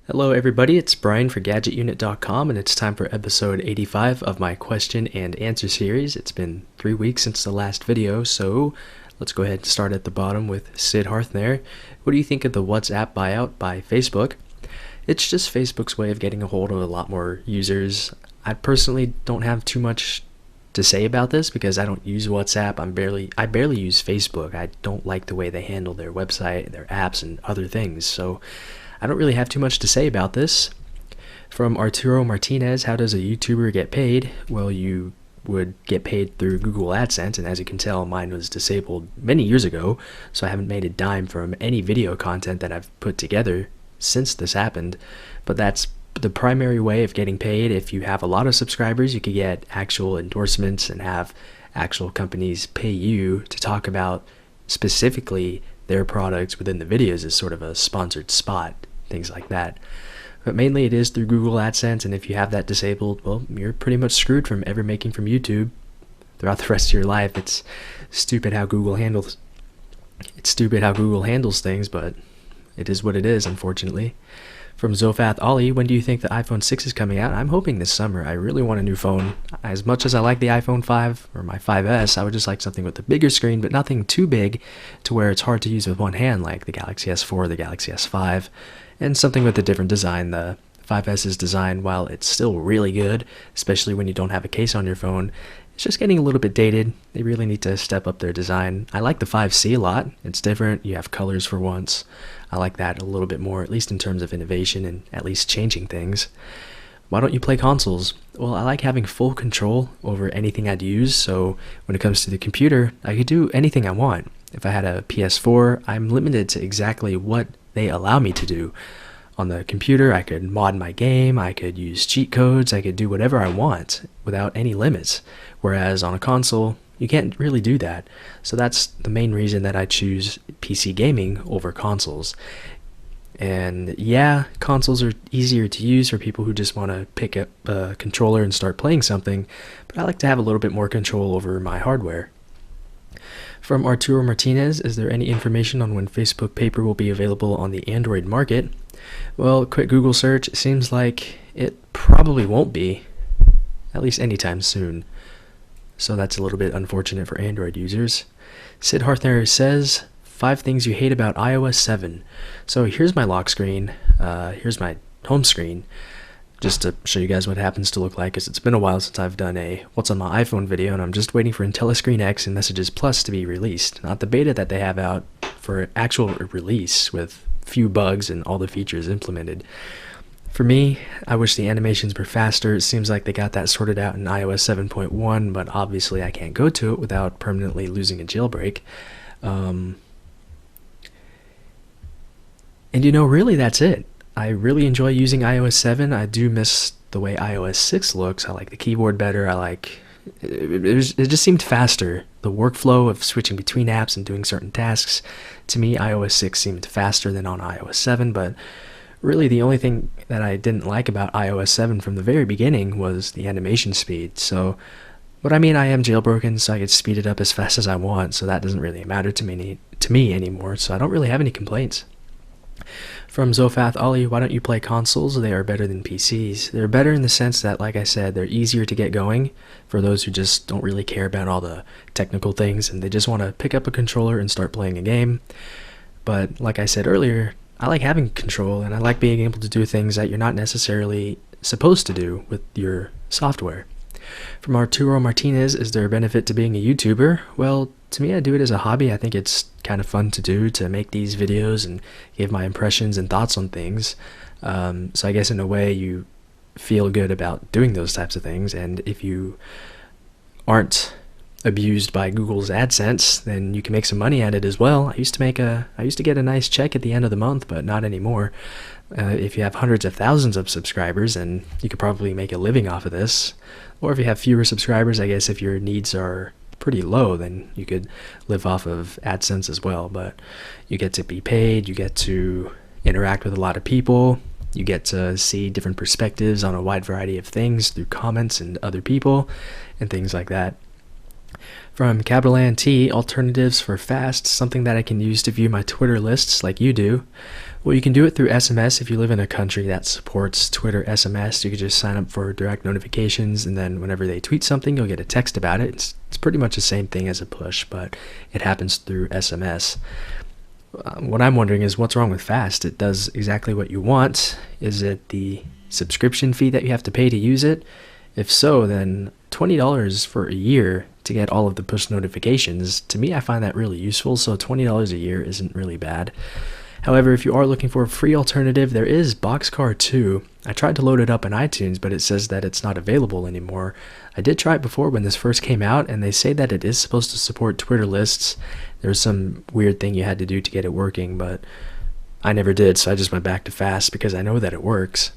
Hello everybody, it's Brian for GadgetUnit.com and it's time for episode 85 of my question and answer series. It's been 3 weeks since the last video, so let's go ahead and start at the bottom with Sid Harthner. What do you think of the WhatsApp buyout by Facebook? It's just Facebook's way of getting a hold of a lot more users. I personally don't have too much to say about this because I don't use WhatsApp. I barely use Facebook. I don't like the way they handle their website, their apps, and other things, so I don't really have too much to say about this. From Arturo Martinez, how does a YouTuber get paid? Well, you would get paid through Google AdSense, and as you can tell, mine was disabled many years ago, so I haven't made a dime from any video content that I've put together since this happened. But that's the primary way of getting paid. If you have a lot of subscribers, you could get actual endorsements and have actual companies pay you to talk about specifically their products within the videos as sort of a sponsored spot, things like that. But mainly it is through Google AdSense, and if you have that disabled, well, you're pretty much screwed from ever making from YouTube throughout the rest of your life. It's stupid how Google handles things, but it is what it is, unfortunately. From Zofath Ali, when do you think the iPhone 6 is coming out? I'm hoping this summer. I really want a new phone. As much as I like the iPhone 5 or my 5S, I would just like something with a bigger screen, but nothing too big to where it's hard to use with one hand, like the Galaxy S4, the Galaxy S5, and something with a different design. The 5S's design, while it's still really good, especially when you don't have a case on your phone, it's just getting a little bit dated. They really need to step up their design. I like the 5C a lot. It's different. You have colors for once. I like that a little bit more, at least in terms of innovation and at least changing things. Why don't you play consoles? Well, I like having full control over anything I'd use, so when it comes to the computer, I could do anything I want. If I had a PS4, I'm limited to exactly what they allow me to do. On the computer, I could mod my game, I could use cheat codes, I could do whatever I want without any limits. Whereas on a console, you can't really do that. So that's the main reason that I choose PC gaming over consoles. And yeah, consoles are easier to use for people who just want to pick up a controller and start playing something, but I like to have a little bit more control over my hardware. From Arturo Martinez, is there any information on when Facebook Paper will be available on the Android market? Well, quick Google search, it seems like it probably won't be, at least anytime soon. So that's a little bit unfortunate for Android users. Sid Harthner says, 5 things you hate about iOS 7. So here's my lock screen, here's my home screen, just to show you guys what it happens to look like, because it's been a while since I've done a What's on My iPhone video, and I'm just waiting for IntelliScreen X and Messages Plus to be released. Not the beta that they have out, for actual release with few bugs and all the features implemented. For me, I wish the animations were faster. It seems like they got that sorted out in iOS 7.1, but obviously I can't go to it without permanently losing a jailbreak. And really that's it. I really enjoy using iOS 7. I do miss the way iOS 6 looks. I like the keyboard better. It just seemed faster. The workflow of switching between apps and doing certain tasks, to me, iOS 6 seemed faster than on iOS 7, but really the only thing that I didn't like about iOS 7 from the very beginning was the animation speed. So, but I mean, I am jailbroken, so I could speed it up as fast as I want, so that doesn't really matter to me anymore, so I don't really have any complaints. From Zofath Ali, why don't you play consoles? They are better than PCs. They're better in the sense that, like I said, they're easier to get going for those who just don't really care about all the technical things and they just want to pick up a controller and start playing a game. But like I said earlier, I like having control and I like being able to do things that you're not necessarily supposed to do with your software. From Arturo Martinez, is there a benefit to being a YouTuber? Well, to me, I do it as a hobby. I think it's kind of fun to do, to make these videos and give my impressions and thoughts on things. So I guess in a way you feel good about doing those types of things, and if you aren't abused by Google's AdSense, then you can make some money at it as well. I used to get a nice check at the end of the month, but not anymore. If you have hundreds of thousands of subscribers, then you could probably make a living off of this. Or if you have fewer subscribers, I guess if your needs are pretty low, then you could live off of AdSense as well. But you get to be paid, you get to interact with a lot of people, you get to see different perspectives on a wide variety of things through comments and other people and things like that. From Capital T, alternatives for fast, something that I can use to view my Twitter lists like you do. Well, you can do it through SMS if you live in a country that supports Twitter SMS. You can just sign up for direct notifications, and then whenever they tweet something, you'll get a text about it. It's pretty much the same thing as a push, but it happens through SMS. What I'm wondering is what's wrong with fast? It does exactly what you want. Is it the subscription fee that you have to pay to use it? If so, then $20 for a year to get all of the push notifications, to me, I find that really useful, so $20 a year isn't really bad. However, if you are looking for a free alternative, there is Boxcar 2. I tried to load it up in iTunes, but it says that it's not available anymore. I did try it before when this first came out, and they say that it is supposed to support Twitter lists. There's some weird thing you had to do to get it working, but I never did, so I just went back to fast because I know that it works.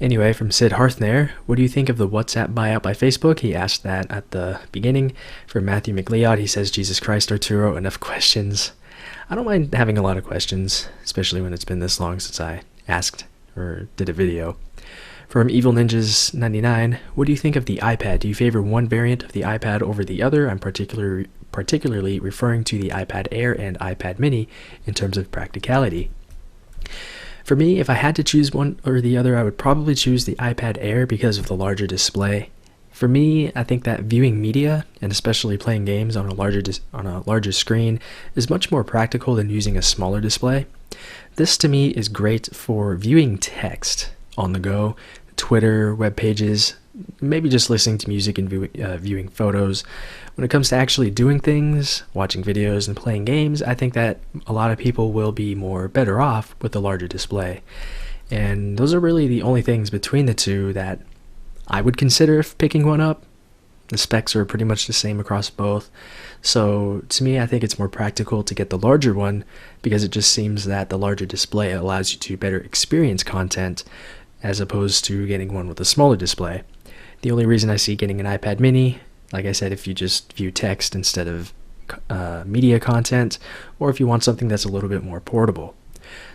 Anyway, from Sid Harthnair, what do you think of the WhatsApp buyout by Facebook? He asked that at the beginning. From Matthew McLeod, he says, Jesus Christ, Arturo, enough questions. I don't mind having a lot of questions, especially when it's been this long since I asked or did a video. From Evil Ninjas 99, what do you think of the iPad? Do you favor one variant of the iPad over the other? I'm particularly referring to the iPad Air and iPad Mini in terms of practicality. For me, if I had to choose one or the other, I would probably choose the iPad Air because of the larger display. For me, I think that viewing media, and especially playing games on a larger screen, is much more practical than using a smaller display. This to me is great for viewing text on the go, Twitter, web pages, maybe just listening to music and viewing photos. When it comes to actually doing things, watching videos and playing games, I think that a lot of people will be better off with a larger display. And those are really the only things between the two that I would consider if picking one up. The specs are pretty much the same across both. So to me, I think it's more practical to get the larger one because it just seems that the larger display allows you to better experience content as opposed to getting one with a smaller display. The only reason I see getting an iPad mini, like I said, if you just view text instead of media content, or if you want something that's a little bit more portable.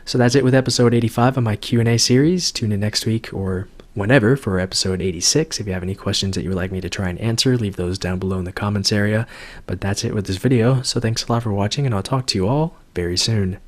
So that's it with episode 85 of my Q&A series. Tune in next week or whenever for episode 86. If you have any questions that you would like me to try and answer, leave those down below in the comments area. But that's it with this video, so thanks a lot for watching, and I'll talk to you all very soon.